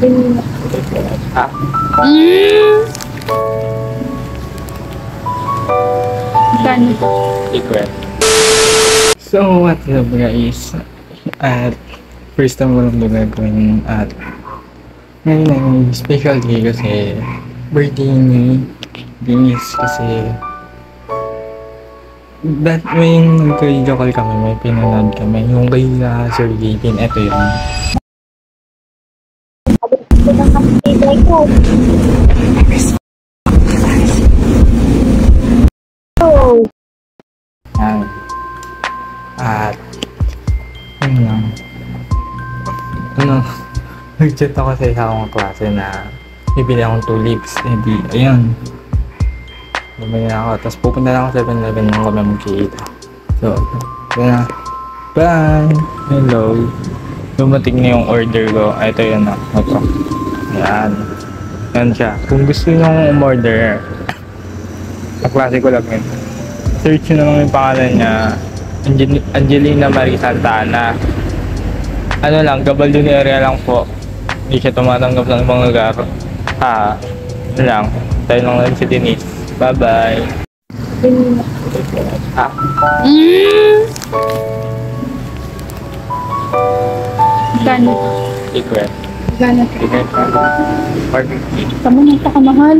Ha? Gano? Secret. So, what's up guys? At first time ko lang gagawin at ngayon ay special day kasi birthday ni Denise kasi that may nagka-video call kami, may pinanood kami yung kay Sir Gavin, eto yun. Yan. At yun lang. Nag-chat ako sa isa akong klase na bibili akong tulips. Hindi, ayun. Bumili na ako. Tapos pupunta na ako sa 7-Eleven nung kami magkikita. So, yun na. Bye! Hello. Dumating na yung order ko. Ito yun na. Ito. Yan. Yan siya. Kung gusto nyo umorder, kaklase ko lang yun. Search nyo naman yung pangalan niya. Angelina Marie Santana. Ano lang, Gabaldon area lang po. Hindi siya tumatanggap ng ibang lugar. Ano lang. Tayo lang si Denise. Bye-bye. Ha? Gano? Secret. Gano? Secret. 450. Kamu nagpakamahal.